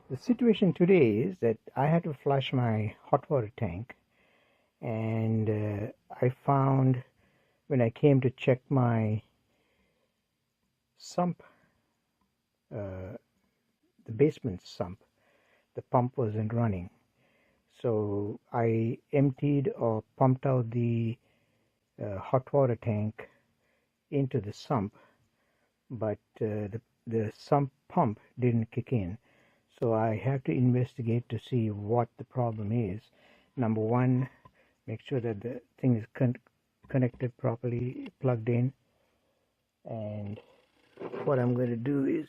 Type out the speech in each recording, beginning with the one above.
The situation today is that I had to flush my hot water tank, and I found when I came to check my sump, the basement sump, the pump wasn't running. So I emptied or pumped out the hot water tank into the sump, but the sump pump didn't kick in. So I have to investigate to see what the problem is. Number one, make sure that the thing is connected properly, plugged in. And what I'm going to do is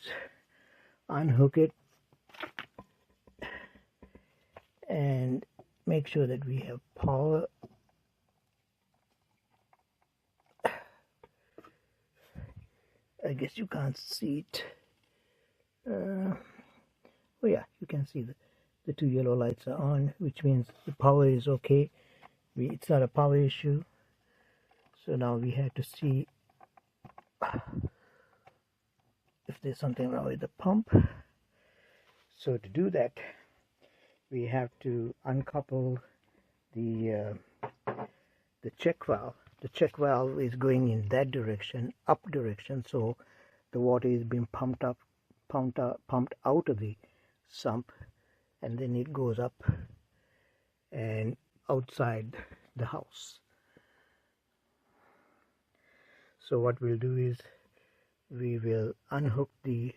unhook it and make sure that we have power. I guess you can't see it. Oh yeah, you can see the two yellow lights are on, which means the power is okay. It's not a power issue. So now we have to see if there's something wrong with the pump. So to do that, we have to uncouple the check valve. The check valve is going in that direction, up direction, so the water is being pumped out of the sump, and then it goes up and outside the house. So what we'll do is we will unhook the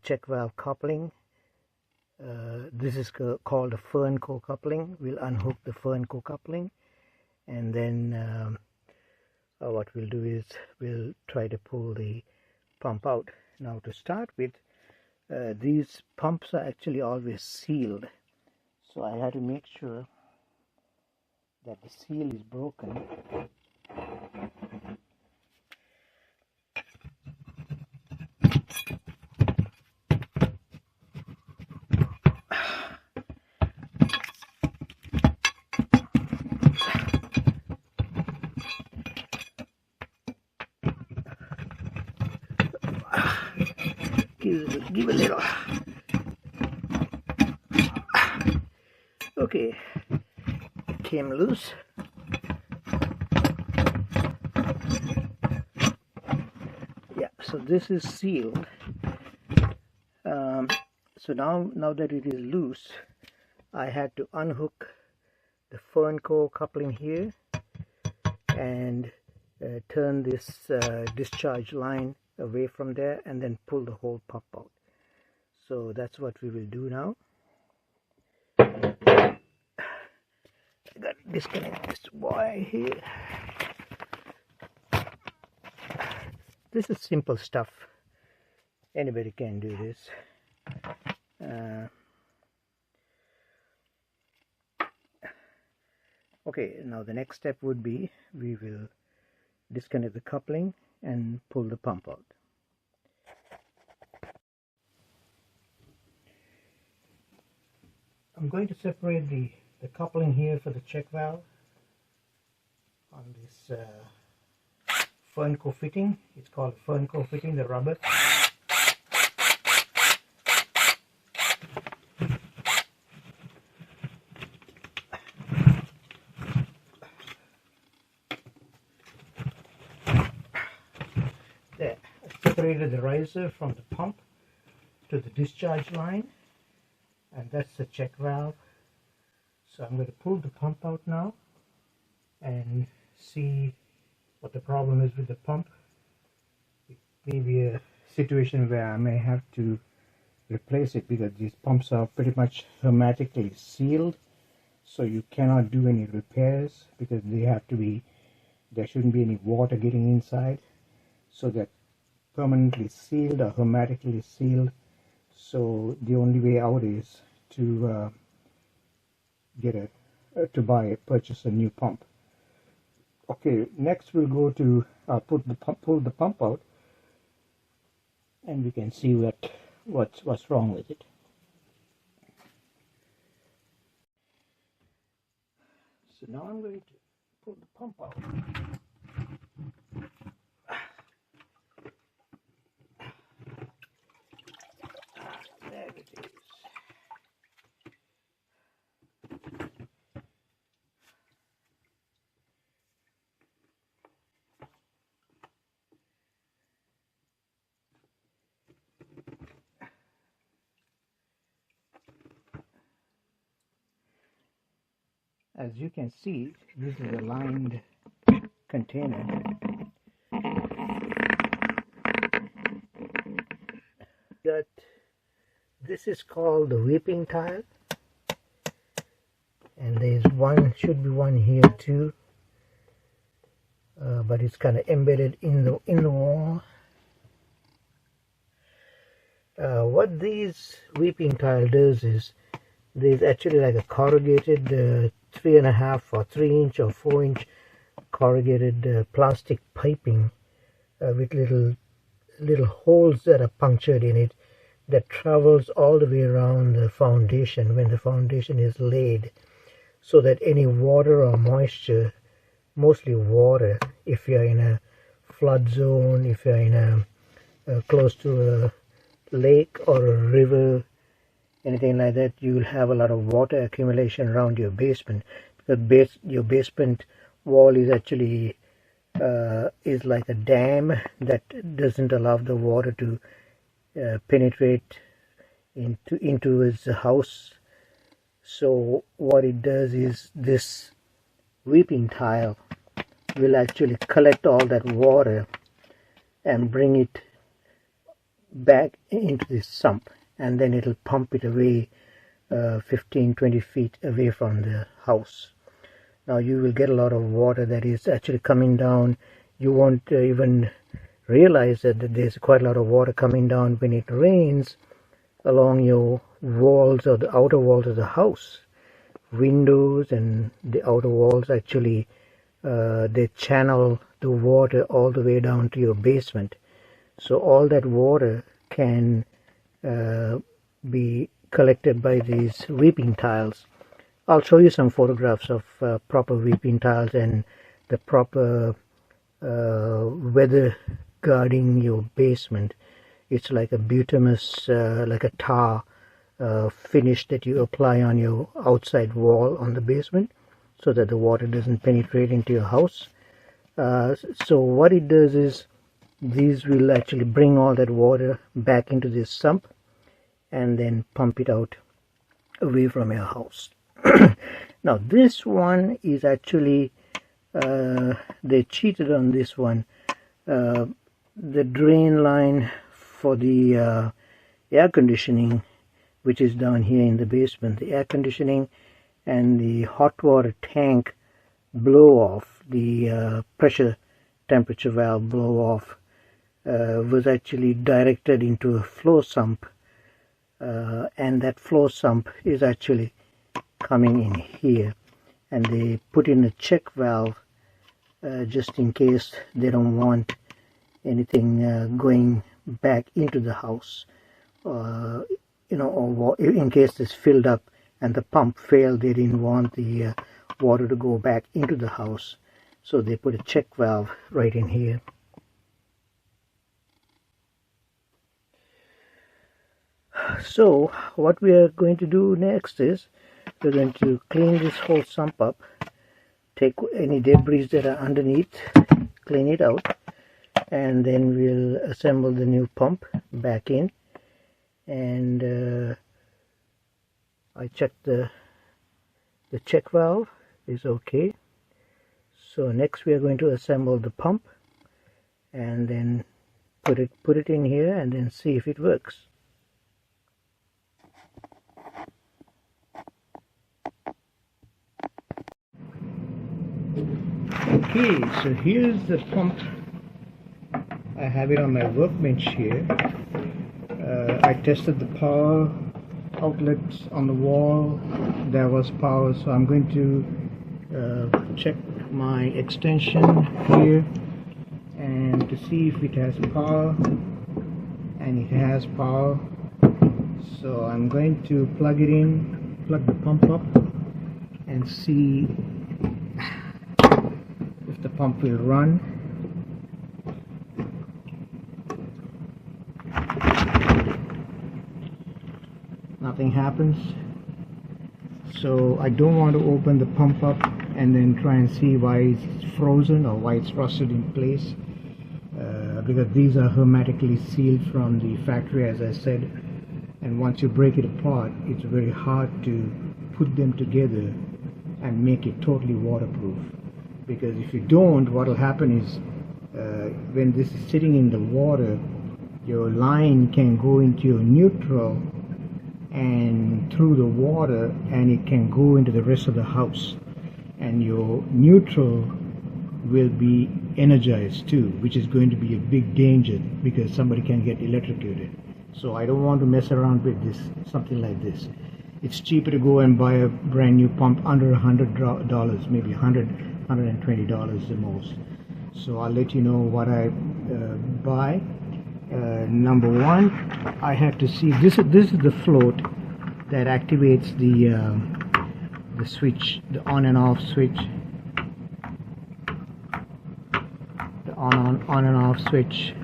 check valve coupling. This is called a fern core coupling. We'll unhook the fern core coupling, and then what we'll do is we'll try to pull the pump out. Now to start with, these pumps are actually always sealed, so I had to make sure that the seal is broken. Give a little. Okay, it came loose. Yeah, so this is sealed. So now that it is loose, I had to unhook the fern core coupling here and turn this discharge line away from there, and then pull the whole pump out. So that's what we will do now. I got to disconnect this wire here. This is simple stuff. Anybody can do this. Okay, now the next step would be we will disconnect the coupling and pull the pump out. I'm going to separate the coupling here for the check valve on this fern core fitting. It's called fern core fitting, the rubber. There, I separated the riser from the pump to the discharge line, and that's the check valve. So I'm going to pull the pump out now and see what the problem is with the pump. It may be a situation where I may have to replace it, because these pumps are pretty much hermetically sealed, so you cannot do any repairs, because they have to be, there shouldn't be any water getting inside, so they're permanently sealed or hermetically sealed. So the only way out is to purchase a new pump. Okay, next we'll go to pull the pump out, and we can see what's wrong with it. So now I'm going to pull the pump out. There it is. As you can see, this is a lined container. That this is called the weeping tile, and there's one, should be one here too, but it's kind of embedded in the wall. What these weeping tile does is there's actually like a corrugated 3.5 or 3 inch or 4 inch corrugated plastic piping with little holes that are punctured in it, that travels all the way around the foundation when the foundation is laid, so that any water or moisture, mostly water, if you're in a flood zone, if you're in a close to a lake or a river, anything like that, you will have a lot of water accumulation around your basement, because your basement wall is actually is like a dam that doesn't allow the water to penetrate into its house. So what it does is this weeping tile will actually collect all that water and bring it back into this sump, and then it'll pump it away 15-20 feet away from the house. Now you will get a lot of water that is actually coming down. You won't even realize that there's quite a lot of water coming down when it rains along your walls or the outer walls of the house. Windows and the outer walls actually they channel the water all the way down to your basement. So all that water can be collected by these weeping tiles. I'll show you some photographs of proper weeping tiles and the proper weather guarding your basement. It's like a bituminous, like a tar finish that you apply on your outside wall on the basement, so that the water doesn't penetrate into your house. So what it does is these will actually bring all that water back into this sump and then pump it out away from your house. Now this one is actually they cheated on this one. The drain line for the air conditioning, which is down here in the basement, the air conditioning and the hot water tank blow off, the pressure temperature valve blow off, was actually directed into a flow sump, and that flow sump is actually coming in here, and they put in a check valve just in case they don't want anything going back into the house, or in case it's filled up and the pump failed, they didn't want the water to go back into the house, so they put a check valve right in here. So what we are going to do next is we're going to clean this whole sump up, take any debris that are underneath, clean it out, and then we'll assemble the new pump back in. And I checked the check valve is okay. So next we are going to assemble the pump and then put it in here and then see if it works. Okay, so here's the pump. I have it on my workbench here. I tested the power outlets on the wall. There was power, so I'm going to check my extension here and to see if it has power, and it has power. So I'm going to plug it in, plug the pump up, and see if the pump will run. nothing happens. So I don't want to open the pump up and then try and see why it's frozen or why it's rusted in place, because these are hermetically sealed from the factory, as I said, and once you break it apart, it's very hard to put them together and make it totally waterproof. Because if you don't, what will happen is when this is sitting in the water, your line can go into your neutral and through the water, and it can go into the rest of the house, and your neutral will be energized too, which is going to be a big danger because somebody can get electrocuted. So I don't want to mess around with this, something like this. It's cheaper to go and buy a brand new pump under $100, maybe $120 the most. So I'll let you know what I buy. Number one, I have to see, this is the float that activates the switch, the on and off switch, the on and off switch.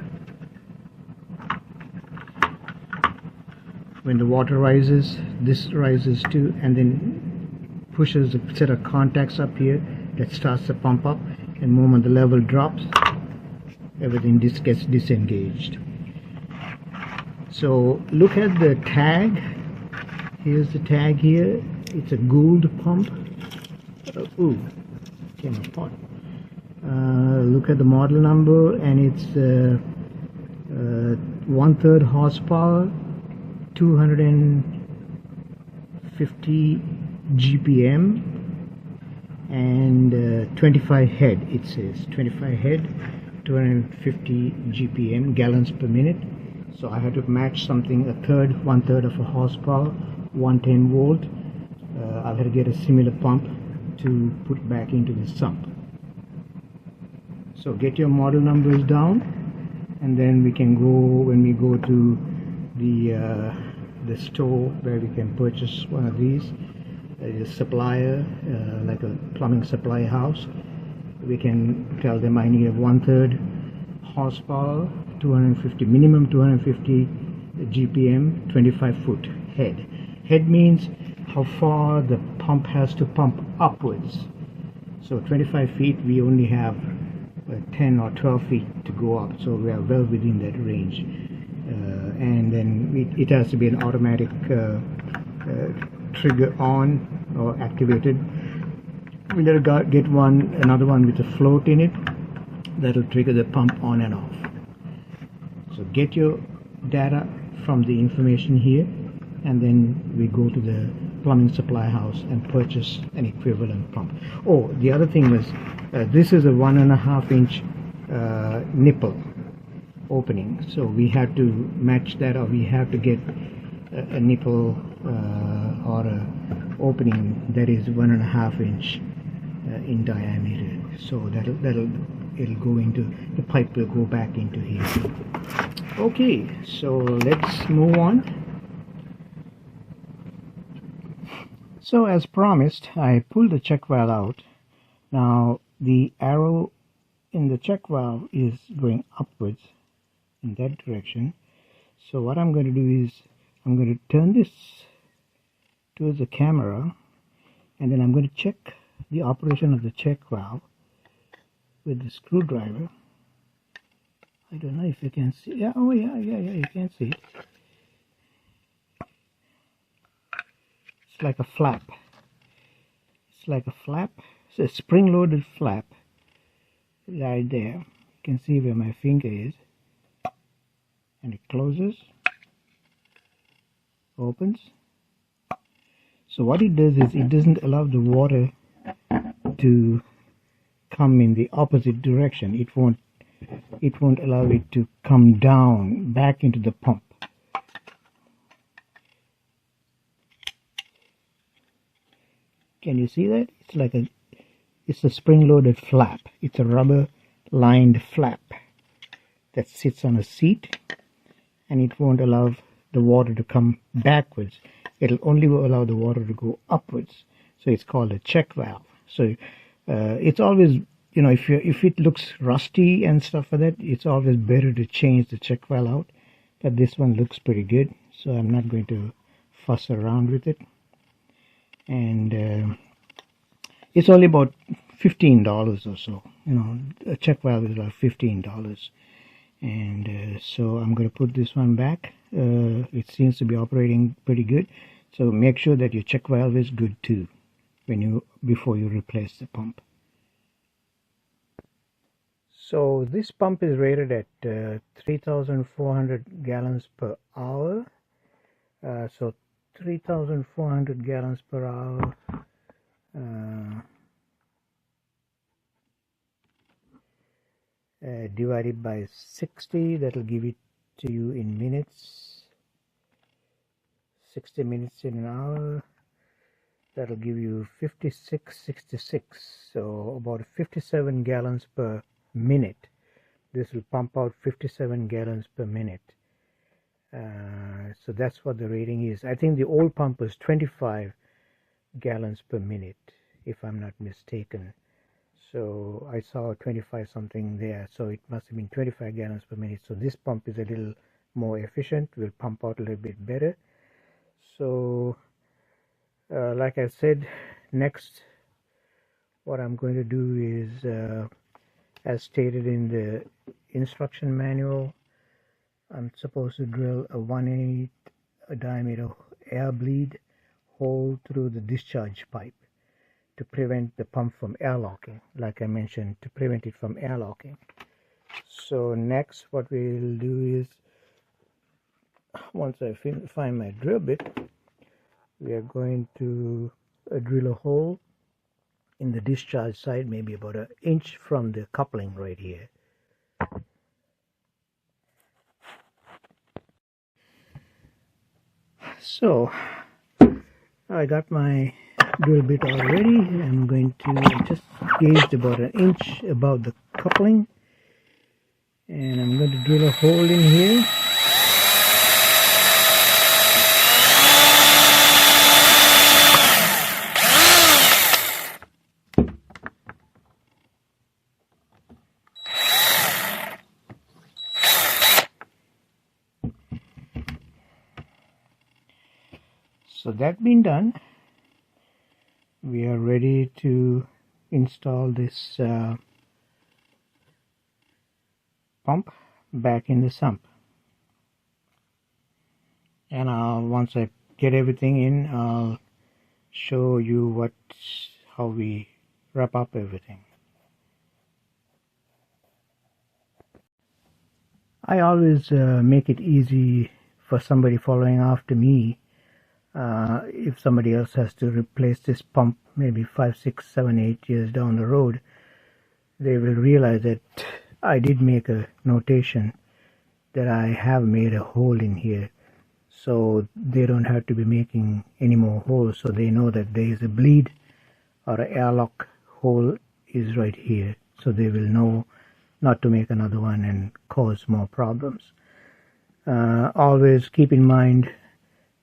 When the water rises, this rises too, and then pushes a set of contacts up here that starts the pump up, and the moment the level drops, everything gets disengaged. So look at the tag. Here's the tag here. It's a Gould pump. Ooh, came apart. Look at the model number, and it's 1/3 horsepower, 250 GPM, and 25 head. It says 25 head, 250 GPM, gallons per minute. So I had to match something, 1/3 of a horsepower, 110 volt. I'll have to get a similar pump to put back into the sump. So get your model numbers down, and then we can go, when we go to the store where we can purchase one of these, a supplier, like a plumbing supply house, we can tell them I need a 1/3 horsepower, 250 minimum, 250 GPM, 25 foot head. Head means how far the pump has to pump upwards. So 25 feet, we only have 10 or 12 feet to go up, so we are well within that range. And then it has to be an automatic trigger on or activated. We'll get another one with a float in it that will trigger the pump on and off. So get your data from the information here, and then we go to the plumbing supply house and purchase an equivalent pump. Oh, the other thing was, this is a 1.5 inch nipple opening, so we have to match that, or we have to get a nipple or a opening that is 1.5 inch in diameter. So it'll go into, the pipe will go back into here. Okay, so let's move on. So as promised, I pulled the check valve out. Now the arrow in the check valve is going upwards in that direction. So what I'm going to do is I'm going to turn this towards the camera, and then I'm going to check the operation of the check valve with the screwdriver. I don't know if you can see. Yeah, oh yeah, you can see it. It's like a flap. It's like a flap. It's a spring-loaded flap right there. You can see where my finger is. And it closes, opens. So what it does is it doesn't allow the water to come in the opposite direction. It won't allow it to come down back into the pump. Can you see that? It's a spring-loaded flap. It's a rubber-lined flap that sits on a seat, and it won't allow the water to come backwards. It'll only allow the water to go upwards. So it's called a check valve. So it's always, you know, if it looks rusty and stuff like that, it's always better to change the check valve out. But this one looks pretty good, so I'm not going to fuss around with it. And it's only about $15 or so. You know, a check valve is like $15. And so I'm going to put this one back. It seems to be operating pretty good. So make sure that your check valve is good too before you replace the pump. So this pump is rated at 3,400 gallons per hour. So 3,400 gallons per hour divided by 60, that will give it to you in minutes. 60 minutes in an hour, that will give you 5666, so about 57 gallons per minute. This will pump out 57 gallons per minute. So that's what the rating is. I think the old pump was 25 gallons per minute, if I'm not mistaken. So I saw 25 something there, so it must have been 25 gallons per minute. So this pump is a little more efficient, will pump out a little bit better. So like I said, next what I'm going to do is, as stated in the instruction manual, I'm supposed to drill a 1/8 diameter air bleed hole through the discharge pipe to prevent the pump from airlocking, like I mentioned, to prevent it from airlocking. So next what we'll do is, once I find my drill bit, we are going to drill a hole in the discharge side, maybe about an inch from the coupling right here. So I got my drill bit already. I'm going to just gauge about an inch above the coupling, and I'm going to drill a hole in here. So that being done, we are ready to install this pump back in the sump. And once I get everything in, I'll show you how we wrap up everything. I always make it easy for somebody following after me. If somebody else has to replace this pump maybe 5, 6, 7, 8 years down the road, they will realize that I did make a notation that I have made a hole in here, so they don't have to be making any more holes. So they know that there is a bleed or an airlock hole is right here, so they will know not to make another one and cause more problems. Always keep in mind,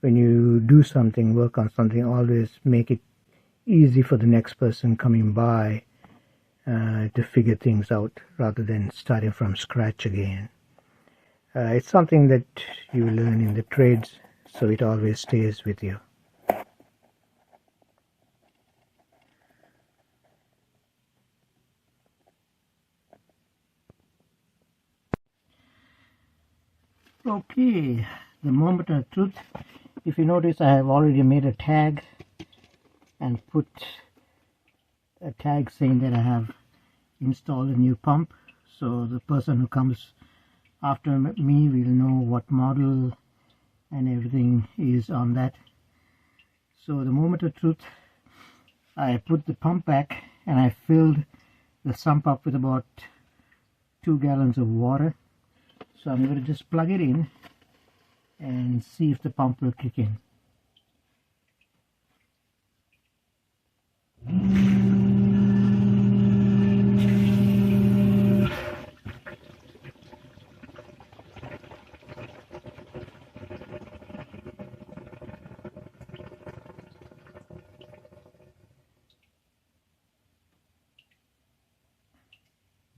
when you do something, work on something, always make it easy for the next person coming by to figure things out, rather than starting from scratch again. It's something that you learn in the trades, so it always stays with you. Okay, the moment of truth. If you notice, I have already made a tag and put a tag saying that I have installed a new pump, so the person who comes after me will know what model and everything is on that. So the moment of truth, I put the pump back and I filled the sump up with about 2 gallons of water. So I'm going to just plug it in and see if the pump will kick in.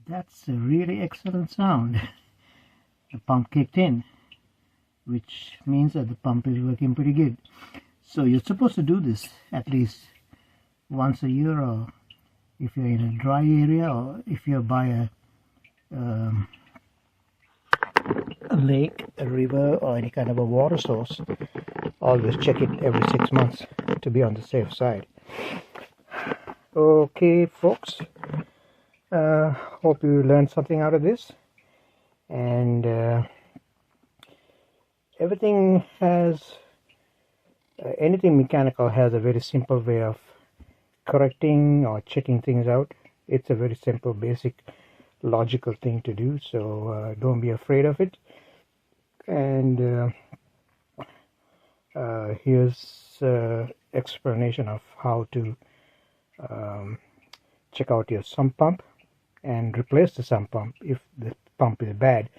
That's a really excellent sound. The pump kicked in. which means that the pump is working pretty good. So you're supposed to do this at least once a year, or if you're in a dry area, or if you're by a lake, a river, or any kind of a water source. Always check it every 6 months to be on the safe side. Okay, folks, hope you learned something out of this. And everything has anything mechanical has a very simple way of correcting or checking things out. It's a very simple, basic, logical thing to do, so don't be afraid of it. And here's explanation of how to check out your sump pump and replace the sump pump. If the pump is bad,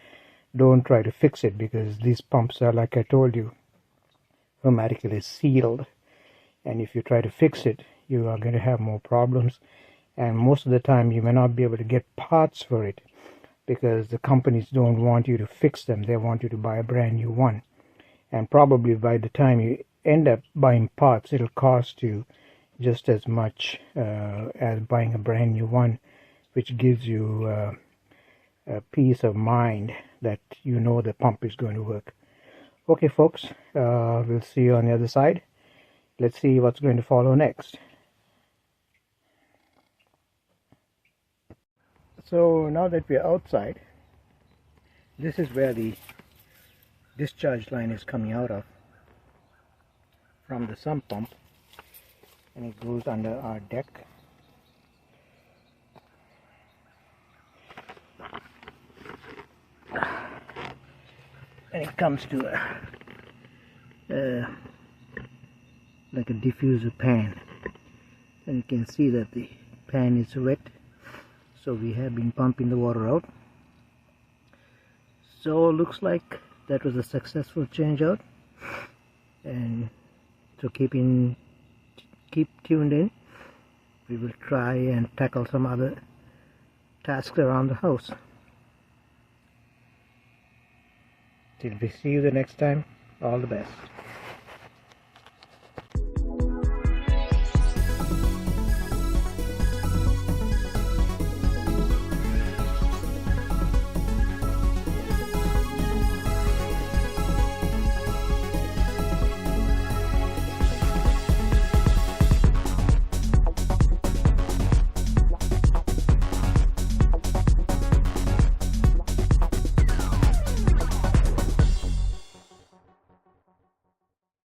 don't try to fix it, because these pumps are, like I told you, hermetically sealed, and if you try to fix it, you are going to have more problems, and most of the time you may not be able to get parts for it, because the companies don't want you to fix them. They want you to buy a brand new one, and probably by the time you end up buying parts, it'll cost you just as much as buying a brand new one, which gives you a peace of mind that you know the pump is going to work. Okay, folks, we'll see you on the other side. Let's see what's going to follow next. So now that we're outside, this is where the discharge line is coming out of from the sump pump, and it goes under our deck. And it comes to like a diffuser pan, and you can see that the pan is wet, so we have been pumping the water out. So looks like that was a successful change out, and so keep tuned in. We will try and tackle some other tasks around the house. Till we see you the next time, all the best.